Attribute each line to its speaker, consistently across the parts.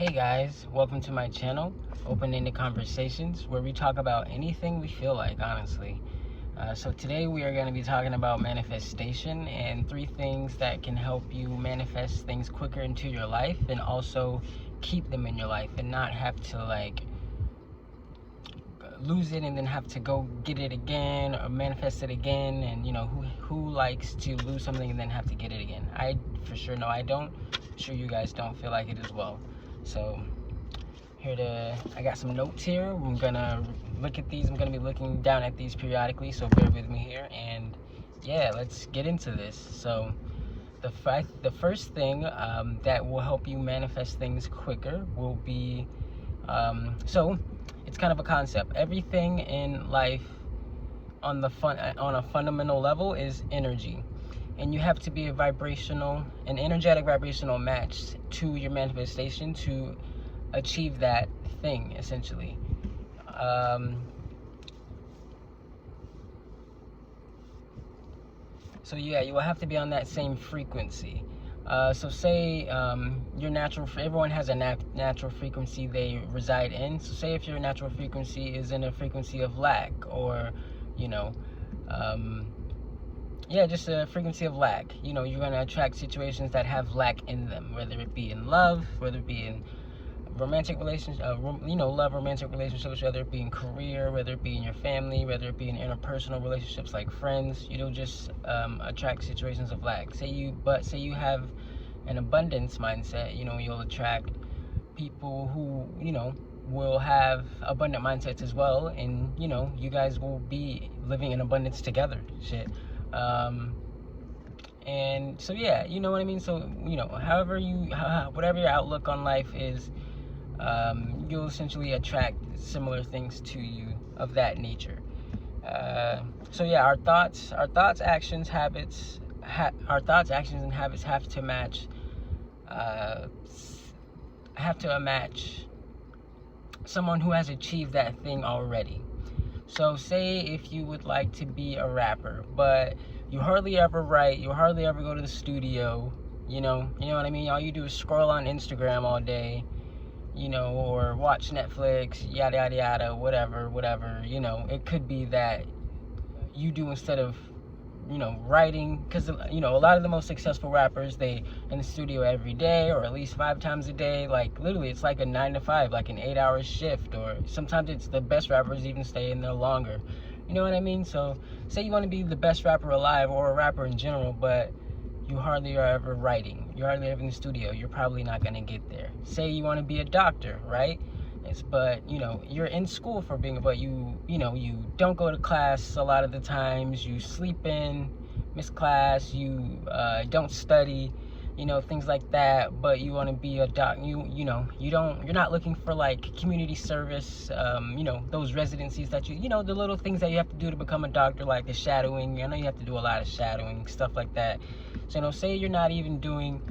Speaker 1: Hey guys, welcome to my channel, Open-Ended Conversations, where we talk about anything we feel like, honestly. So today we are going to be talking about manifestation and 3 things that can help you manifest things quicker into your life and also keep them in your life and not have to lose it and then have to go get it again or manifest it again. And who likes to lose something and then have to get it again? I for sure know I don't. I'm sure you guys don't feel like it as well. So I got some notes here. I'm gonna look at these. I'm gonna be looking down at these periodically, so bear with me here. And yeah, let's get into this. So the first thing that will help you manifest things quicker will be so it's kind of a concept. Everything in life on a fundamental level is energy, and you have to be an energetic vibrational match to your manifestation to achieve that thing, essentially. So yeah, you will have to be on that same frequency. So say everyone has a natural frequency they reside in. So say if your natural frequency is in a frequency of lack, or just a frequency of lack, you're going to attract situations that have lack in them, whether it be in love, whether it be in romantic relationships, romantic relationships, whether it be in career, whether it be in your family, whether it be in interpersonal relationships like friends. You'll just attract situations of lack. Say you have an abundance mindset, you'll attract people who will have abundant mindsets as well, and you guys will be living in abundance together. And so yeah, you know what I mean. So whatever your outlook on life is, you'll essentially attract similar things to you of that nature. So yeah, our thoughts, actions, habits, and habits have to match. Match someone who has achieved that thing already. So say if you would like to be a rapper, but you hardly ever write, you hardly ever go to the studio, you know what I mean? All you do is scroll on Instagram all day, or watch Netflix, yada yada yada, whatever. It could be that you do, instead of writing, because a lot of the most successful rappers, they in the studio every day, or at least 5 times a day. Like literally, it's like a 9 to 5, like an 8-hour shift, or sometimes it's the best rappers even stay in there longer. You know what I mean? So say you want to be the best rapper alive, or a rapper in general, but you hardly are ever writing, you're hardly ever in the studio, you're probably not going to get there. Say you want to be a doctor, right? But you're in school for being, but you don't go to class a lot of the times, you sleep in, miss class, you don't study, things like that. But you want to be a doc, you're not looking for like community service, those residencies that the little things that you have to do to become a doctor, like the shadowing. I know you have to do a lot of shadowing, stuff like that. So say you're not even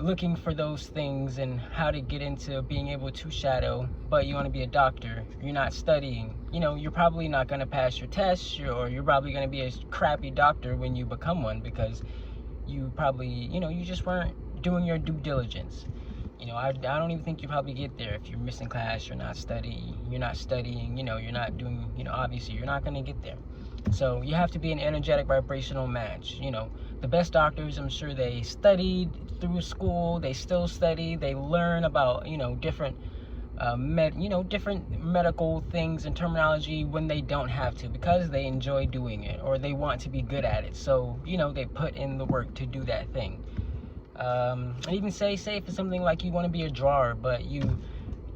Speaker 1: looking for those things and how to get into being able to shadow, but you want to be a doctor, you're not studying, you're probably not going to pass your tests, or you're probably going to be a crappy doctor when you become one, because you probably, you just weren't doing your due diligence. I don't even think you probably get there if you're missing class, you're not studying, you're not doing, obviously you're not going to get there. So you have to be an energetic vibrational match. The best doctors, I'm sure they studied through school, they still study, they learn about different different medical things and terminology when they don't have to, because they enjoy doing it, or they want to be good at it. So they put in the work to do that thing. And even say if it's something like you want to be a drawer, but you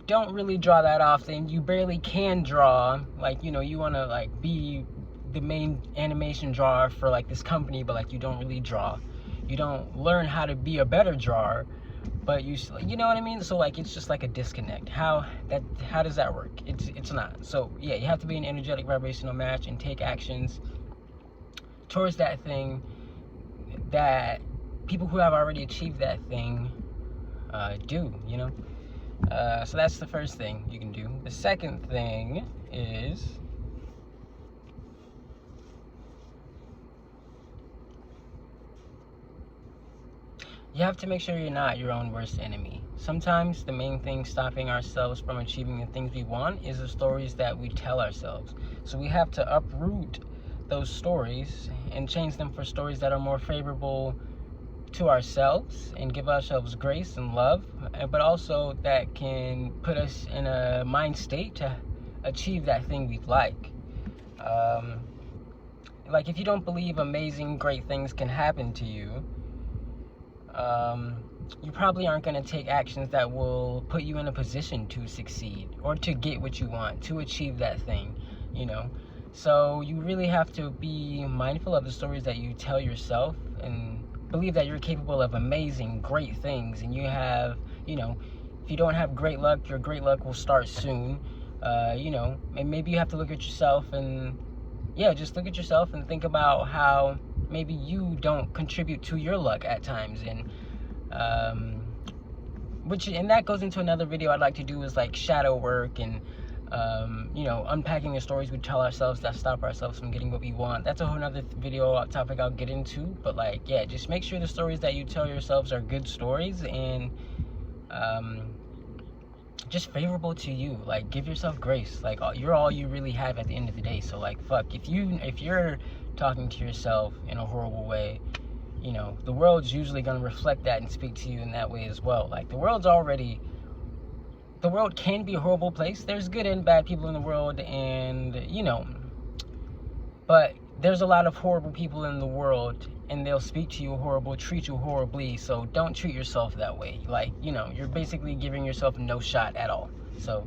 Speaker 1: don't really draw that often, you barely can draw, like you want to like be the main animation drawer for like this company, but like you don't really draw, you don't learn how to be a better drawer, but you know what I mean? So like it's just like a disconnect. How does that work? It's not. So yeah, you have to be an energetic vibrational match and take actions towards that thing that people who have already achieved that thing do. So that's the first thing you can do. The second thing is you have to make sure you're not your own worst enemy. sometimes the main thing stopping ourselves from achieving the things we want is the stories that we tell ourselves. So we have to uproot those stories and change them for stories that are more favorable to ourselves and give ourselves grace and love, but also that can put us in a mind state to achieve that thing we'd like. Like, if you don't believe amazing, great things can happen to you, you probably aren't going to take actions that will put you in a position to succeed or to get what you want, to achieve that thing, you know. So you really have to be mindful of the stories that you tell yourself and believe that you're capable of amazing, great things. And you have, you know, if you don't have great luck, your great luck will start soon. You know, and maybe you have to look at yourself and, yeah, just look at yourself and think about how maybe you don't contribute to your luck at times. And and that goes into another video I'd like to do, is like shadow work and you know, unpacking the stories we tell ourselves that stop ourselves from getting what we want. That's a whole nother video topic I'll get into. But like, yeah, just make sure the stories that you tell yourselves are good stories and just favorable to you. Like, give yourself grace. Like, you're all you really have at the end of the day. So like, fuck, if you're talking to yourself in a horrible way, you know, the world's usually going to reflect that and speak to you in that way as well. Like, the world can be a horrible place. There's good and bad people in the world, and, you know, but there's a lot of horrible people in the world, and they'll speak to you horrible, treat you horribly. So don't treat yourself that way. Like, you know, you're basically giving yourself no shot at all. So,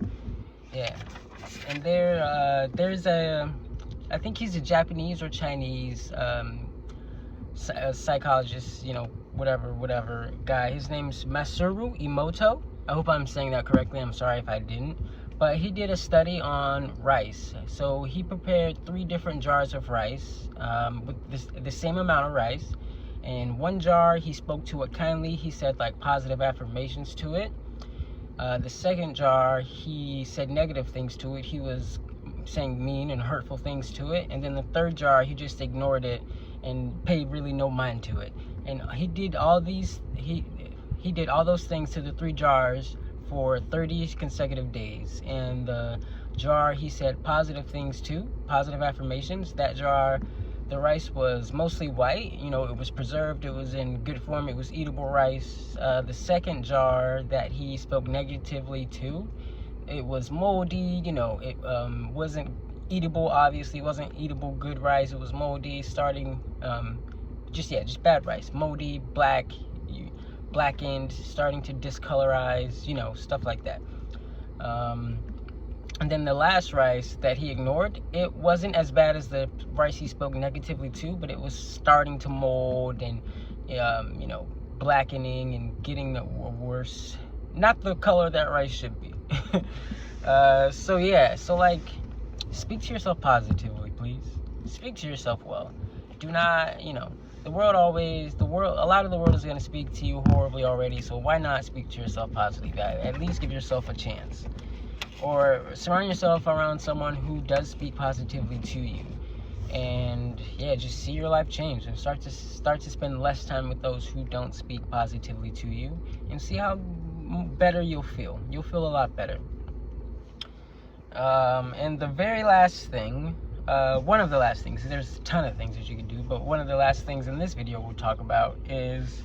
Speaker 1: yeah. And there's I think he's a Japanese or Chinese psychologist, you know, whatever guy. His name's Masaru Emoto. I hope I'm saying that correctly. I'm sorry if I didn't. But he did a study on rice. So he prepared 3 different jars of rice with the same amount of rice. In one jar, he spoke to it kindly. He said like positive affirmations to it. The second jar, he said negative things to it. He was saying mean and hurtful things to it. And then the third jar, he just ignored it and paid really no mind to it. And he did all these, he did all those things to the 3 jars for 30 consecutive days. And the jar he said positive things to, positive affirmations. That jar, the rice was mostly white, you know, it was preserved, it was in good form, it was eatable rice. The second jar that he spoke negatively to, it was moldy, you know, it wasn't eatable, obviously. It wasn't eatable good rice. It was moldy, starting just bad rice, moldy, blackened, starting to discolorize, you know, stuff like that. And then the last rice that he ignored, it wasn't as bad as the rice he spoke negatively to, but it was starting to mold and you know, blackening and getting worse, not the color that rice should be. So yeah, so like, speak to yourself positively, please. Speak to yourself well. Do not, you know, a lot of the world is going to speak to you horribly already, so why not speak to yourself positively? At least give yourself a chance. Or surround yourself around someone who does speak positively to you. And yeah, just see your life change and start to spend less time with those who don't speak positively to you, and see how better you'll feel. You'll feel a lot better. And the very last thing, one of the last things, there's a ton of things that you can do, but one of the last things in this video we'll talk about is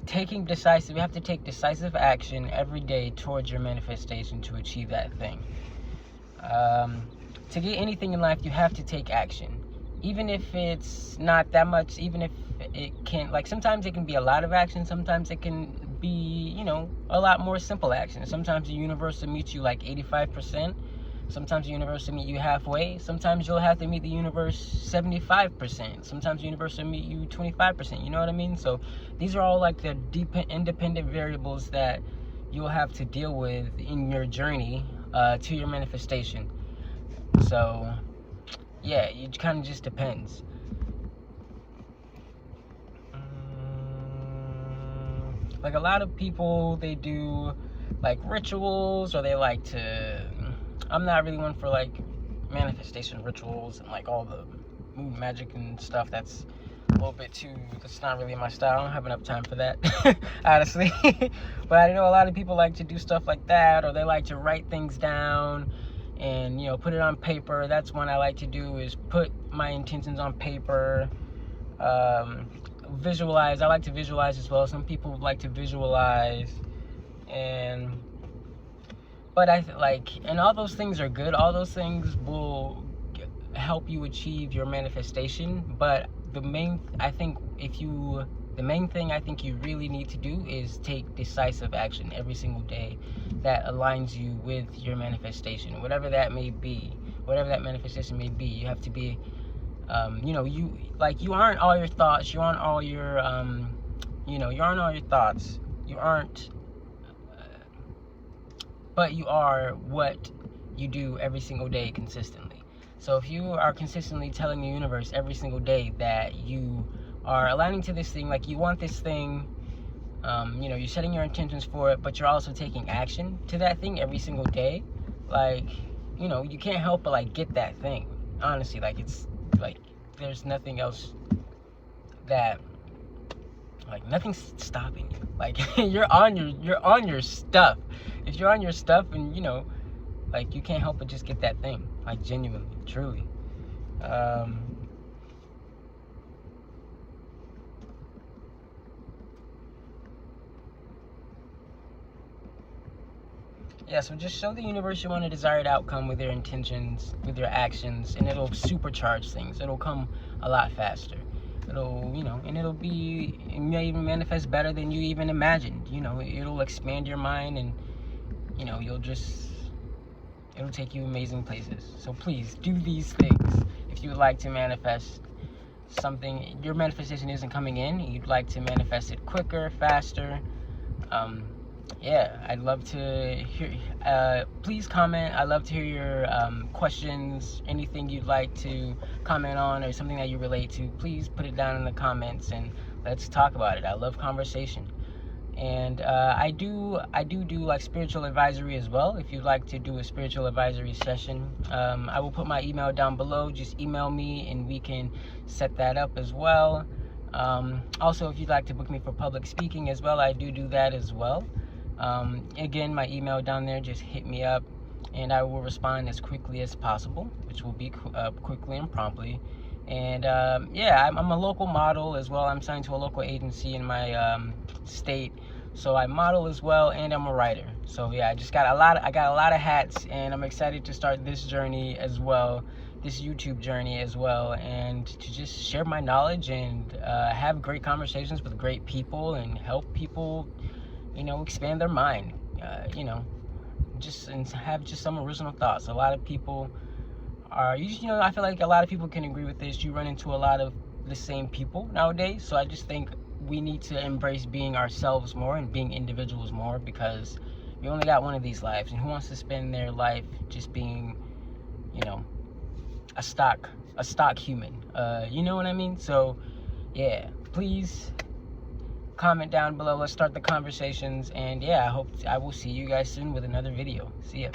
Speaker 1: taking decisive. You have to take decisive action every day towards your manifestation to achieve that thing. To get anything in life, you have to take action, even if it's not that much, even if it can, like, sometimes it can be a lot of action, sometimes it can be, you know, a lot more simple action. Sometimes the universe will meet you like 85%. Sometimes the universe will meet you halfway. Sometimes you'll have to meet the universe 75%. Sometimes the universe will meet you 25%. You know what I mean? So these are all like the deep independent variables that you'll have to deal with in your journey to your manifestation. So yeah, it kind of just depends. Like, a lot of people, they do like rituals, or they like to, I'm not really one for like manifestation rituals and like all the moon magic and stuff. That's a little bit too, that's not really my style. I don't have enough time for that, honestly. But I know a lot of people like to do stuff like that, or they like to write things down and, you know, put it on paper. That's one I like to do, is put my intentions on paper. Visualize. I like to visualize as well. Some people like to visualize, but and all those things are good. All those things will help you achieve your manifestation. But the main thing I think you really need to do is take decisive action every single day that aligns you with your manifestation, whatever that may be, whatever that manifestation may be. You have to be, you aren't all your thoughts, you aren't all your, you aren't all your thoughts, you aren't, but you are what you do every single day consistently. So if you are consistently telling the universe every single day that you are aligning to this thing, like you want this thing, you're setting your intentions for it, but you're also taking action to that thing every single day, you can't help but get that thing. Honestly, it's there's nothing else that, nothing's stopping you. You're on your stuff. If you're on your stuff, and you can't help but just get that thing, genuinely, truly. Yeah, so just show the universe you want a desired outcome with your intentions, with your actions, and it'll supercharge things. It'll come a lot faster. It'll, and it may even manifest better than you even imagined. It'll expand your mind, and, it'll take you amazing places. So please do these things if you would like to manifest something. Your manifestation isn't coming in, you'd like to manifest it quicker, faster. I'd love to hear, please comment. I'd love to hear your questions, anything you'd like to comment on, or something that you relate to. Please put it down in the comments and let's talk about it. I love conversation. And I do spiritual advisory as well. If you'd like to do a spiritual advisory session, I will put my email down below. Just email me and we can set that up as well. Also, if you'd like to book me for public speaking as well, I do that as well. Again, my email down there, just hit me up and I will respond as quickly as possible, which will be quickly and promptly. And I'm a local model as well. I'm signed to a local agency in my state, so I model as well, and I'm a writer. So yeah, I got a lot of hats, and I'm excited to start this journey as well, this YouTube journey as well, and to just share my knowledge and have great conversations with great people and help people, expand their mind, and have just some original thoughts. A lot of people are, I feel like a lot of people can agree with this. You run into a lot of the same people nowadays, so I just think we need to embrace being ourselves more and being individuals more, because we only got one of these lives, and who wants to spend their life just being, a stock human? You know what I mean? So yeah, please comment down below. Let's start the conversations, and yeah, I will see you guys soon with another video. See ya.